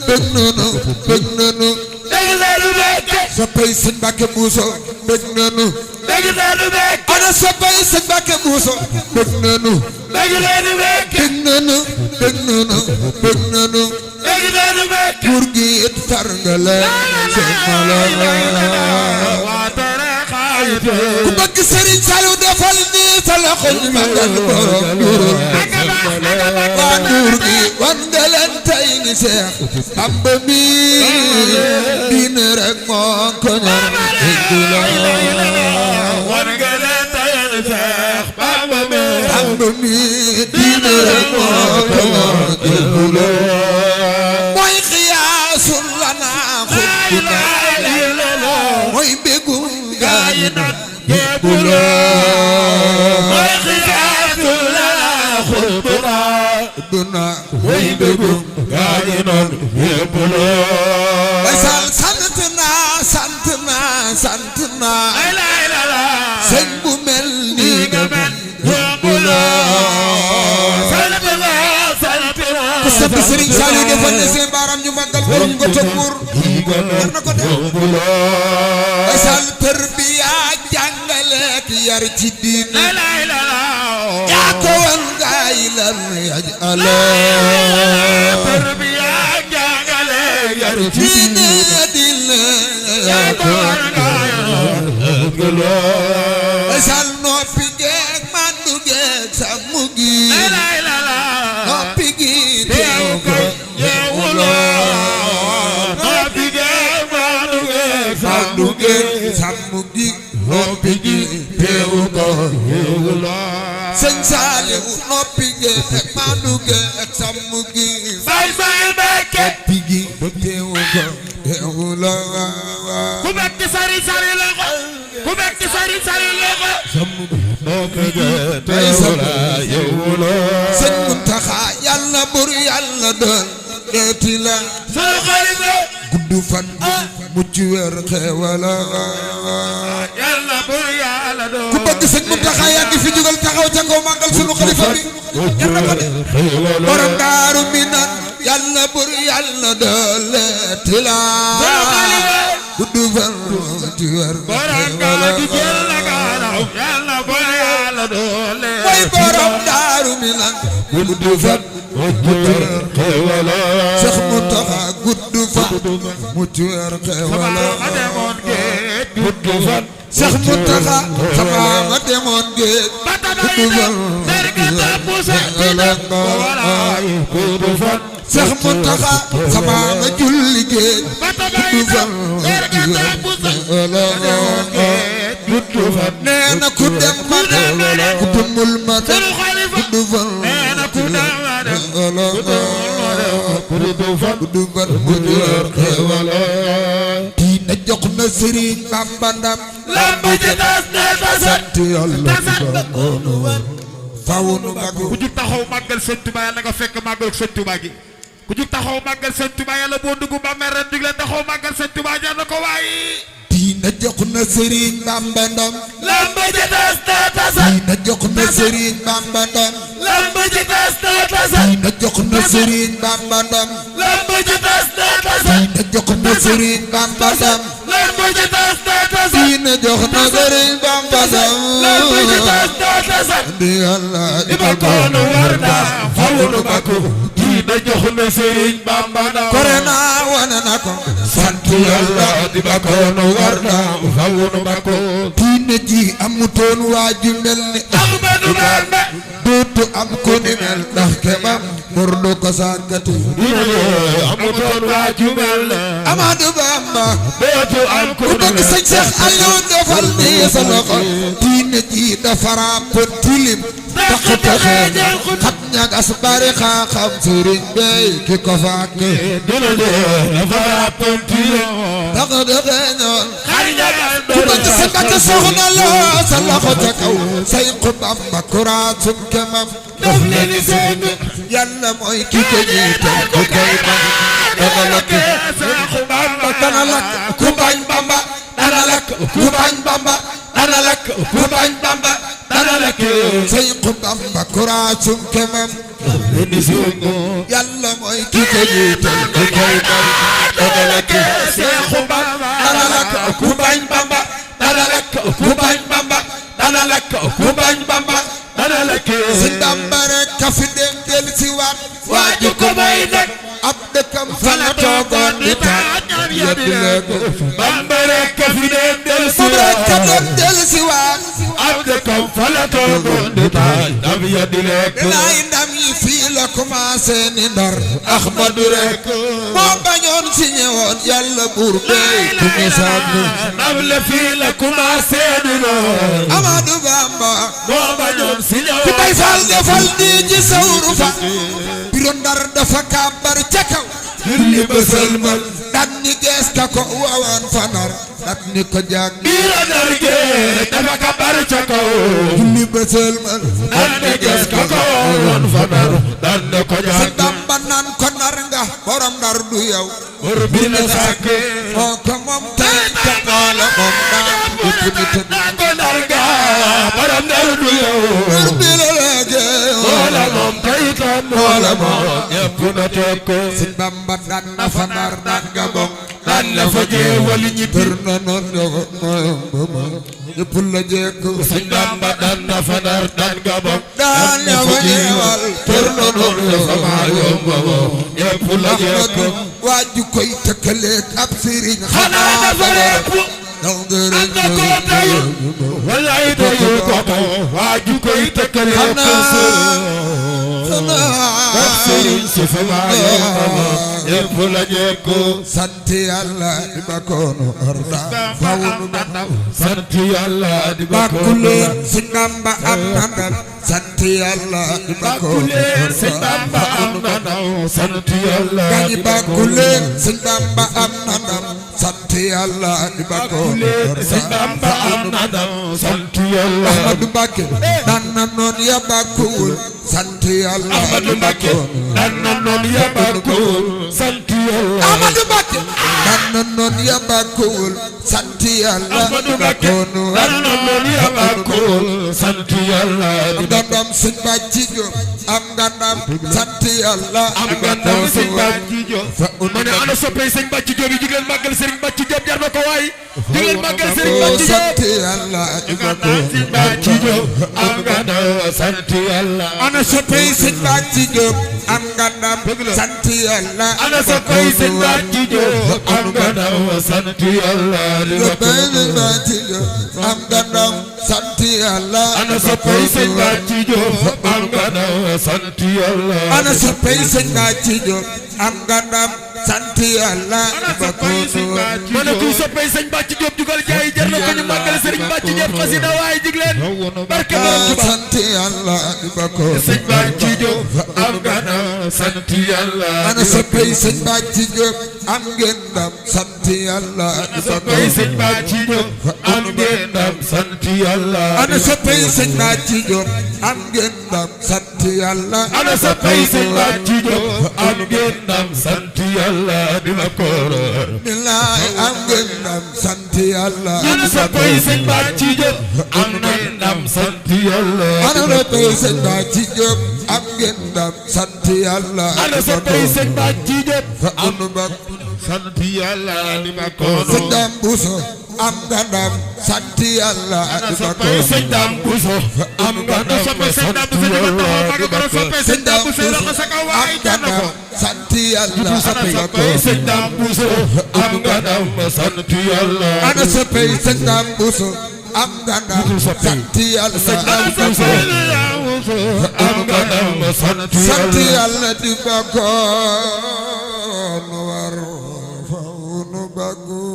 bëgg nañu bëgg nañu dégg nañu Mbàkke soppay sëñ Mbàkke Buuso bëgg nañu dégg nañu Mbàkke ana soppay sëñ Mbàkke Buuso bëgg nañu dégg nañu Mbàkke bëgg nañu bëgg nañu bëgg nañu dégg nañu Mbàkke buur gi it far nga leen seen malala waa tere xaayite ku bëgg Sëriñ Saliou defal ni sa loxo ñu magal borom Nduur waa Nduur gi wan nga leen tey ni Seex Bamba mi diine rek moo ko ñor wan nga leen tey ni Seex Bamba mi Bamba mi diine rek moo ko ñor mooy xiyaasul lana xubbuna mooy mbégum gaa yi nag mooy xiyaasul lana xubbuna mooy mbégum gaa yi nag bay sal sant naa sëñ bu mel nii nga mel ku sant Sëriñ Saliou defal ne seen baaram ñu màggal borom nga tëkkuur war na ko def bay sal tarbiya jàngaleek yar ci diine yaa ko wan gaa yi lan yaj ale tarbiya jàngaleek yar ci diine diine yaa ko wan gaa yi bay sal noppi geek mandu geek sàmmu gi noppi gi teew ko mandu geek sàmmu gi noppi gi teew ko Sëñ Saliou noppi geek mandu geek sàmmu gi noppi gi teew ko teewula ku bekk sari sari loxo ku bekk sari sari loxo Sëñ Muntaxa yàlla bur yàlla doon deeti la sunu xalifa gudd fan mucc wér xewala yàlla bur yàlla doon ku bëgg Sëñ Muntaxa yaa ngi fi jugal taxaw ca kaw màggal sunu xalifa bi yàlla ko de borom Daaru Minan yàlla bur yàlla doon deeti la gudd fan mucc wér xewala yàlla bur yàlla doon mooy borom Daaru Minan gudd fan Seex Muntaxa gudd fan mucc wér xewala Seex Muntaxa sama ma demoon géej gudd fan Seex Muntaxa sama ma julli géej gudd fan nee na ku dem ma dem ku demul ma dem gudd fan diina jox na Sëriñ Bamba ndam lamb ji tas na tasat sant Yàlla faw nu bagu ku jug taxaw màggal Sëñ Tuubaa yàlla nga fekk màggal Sëñ Tuubaa gi ku jug taxaw màggal Sëñ Tuubaa yàlla boo dugg ba mer ren dig leen taxaw màggal Sëñ Tuubaa jar na ko waaye diina jox na Sëriñ Bamba ndam lamb ji tas na tasat diina jox na Sëriñ Bamba ndam lamb ji tas na tasat diina jox na Sëriñ Bamba ndam lamb ji tas na tasat diina jox na Sëriñ Bamba ndam lamb ji tas na tasat diina jox na Sëriñ Bamba ndam lamb ji tas na tasat di Yàlla di ibakoonu war na fawunu bako diina jox na Sëriñ Bamba ndam kore naa wane na ko sant Yàlla di bakoonu war na fawunu bako diina ji amutoon waaju mel ni Ahmadu Bamba dootu am ku ni mel ndax kemam bor du ko sàggati amutoon waaju mel ne Ahmadu Bamba dootu am ku ku bëgg sëñ Seex Aliou defal nii sa loxo diina ji dafa ràppoon tilim tax taxeeñal xat ñagas bari xam sëriñ bey ki ko fàkk dina de dafa ràppoon tilim tax taxeeñal xar ñagas ku bëgg sa Mbàkke soxna loo sa loxo ca kaw say ku Bamba kuraasum kemam daf leen di seen Yàlla mooy ki ko jiital ku koy mag dana lakk Seexu Bamba dana lakk ku bañ Bamba dana lakk ku bañ Bamba dana lakk ku bañ Bamba dana lakk say ku Bamba kuraasum kemam Yàlla mooy ki ko jiital ku koy bañ dana la ki Seexu Bamba dana la ku bañ Bamba dana la ku bañ Bamba dana la ku bañ Bamba dana la ki si Bamba rek ka fi dem del si waat waaju ko may nag ab dëkkam fa la toogoon di taaj yeddi la ko Bamba rek ka fi dem del si waat ka dem del si waat ab dëkkam fa la toogoon di taaj yeddi la ko laay ndam yi fii la commencé ni Ndar Ahmadu rek moo bañoon si ñëwoon yàlla buur bey ku mu sàmm ndam la fii la commencé ni Ndar Amadou Bamba moo bañoon si ñëwoon ku bay fal defal di ci sawru fa biro Ndar dafa kàbbar ca kaw julli ba sëlmal dat ni gees ka ko wawan fa Ndar dat ni ko jàng biro Ndar gees dafa kàbbar ca kaw julli ba sëlmal dat ni gees ka ko wawan fa Ndar dat ni ko jàng si Bamba naan ko Ndar nga borom Ndar du yow bur bi la sàkk moo ko moom tey ka moola moom daan ko Ndar nga borom Ndar du yow bur bi la lege moola moom tey ka moola moom ñëpp na toog ko si Bamba daan na fa Ndar daan nga bokk daan na fa jeewali ñi tër na noon yow ñëpp la jekku si Bamba daan na fa Ndar daan nga bokk daan na fa jeewal tër na noon yow ñëpp la jekku waaju koy tëkkaleeg ab sëriñ xanaa dafa repp am na ko tayu wallaay tayu ko waaju koy tëkkaleeg ab sëriñ si fa ñëpp la jekku sant Yàlla di bakoonu orda fawunu bandam sant Yàlla di bakoonu si Bamba am nandal sant Yàlla di bakoonu si Bamba am nandal sant Yàlla gañi bakuleen si Bamba am nandal sant Yàlla di bakoonu si Bamba am nandal sant Yàlla Ahmadu Mbakke dan na noon ya bakuwul sant Yàlla Ahmadu Mbakke dan na noon ya bakuwul sant Yàlla Ahmadu Mbakke dan na noon ya bakuwul sant Yàlla Ahmadu Mbakke dan na noon ya bakuwul sant Yàlla am gandam sëñ Bàcci Jóob am gandam sant Yàlla am gandam sëñ Bàcci Jóob ma ne ana soppey sëñ Bàcci Jóob yi jigéen màggal sëriñ Bàcci Jóob jar na ko waay jigéen màggal sëriñ Bàcci Jóob sant Yàlla sëñ Bàcci Jóob am gandam sant Yàlla ana soppey sëñ Bàcci Jóob am gandam sant Yàlla ana soppey sëñ Bàcci Jóob am gandam sant Yàlla soppey sëñ Bàcci Jóob am gandam sant Yàlla ana soppey sëñ Bàcci Jóob am gandam sant Yàlla ana soppey sëñ Bàcci Jóob am gandam sant Yàlla ma ne kuy soppey sëñ Bàcci Jóob jugal jaay jar na ko ñu màggal sëriñ Bàcci Jóob xasida waay jigleen barke borom Tuubaa sant Yàlla di bako sëñ Bàcci Jóob am gandam sant Yàlla ana soppey sëñ Bàcci Jóob am ngeen ndam sant Yàlla di bako sëñ Bàcci Jóob am ngeen ndam sant Yàlla ana soppey sëñ Bàcci Jóob am ngeen ndam sant Yàlla ana soppey sëñ Bàcci Jóob am ngeen ndam sant Yàlla di la kooro billaay am ngeen ndam sant Yàlla ana soppey sëñ Bàcci Jóob am ngeen ndam sant Yàlla ana soppey sëñ Bàcci Jóob am ngeen ndam sant Yàlla ana soppey sëñ Bàcci Jóob am ndam sant Yàlla di la kooro sëñ Dam Buso am nga ndam sant Yàlla di la kooro sëñ Dam Buso am nga ndam sant Yàlla sëñ Dam Buso am nga ndam sant Yàlla sëñ Dam Buso am nga ndam sant Yàlla ana soppey sëñ Dam Buso am nga ndam sant Yàlla sëñ Dam Buso am nga ndam sant Yàlla di bakoon war faw nu bagu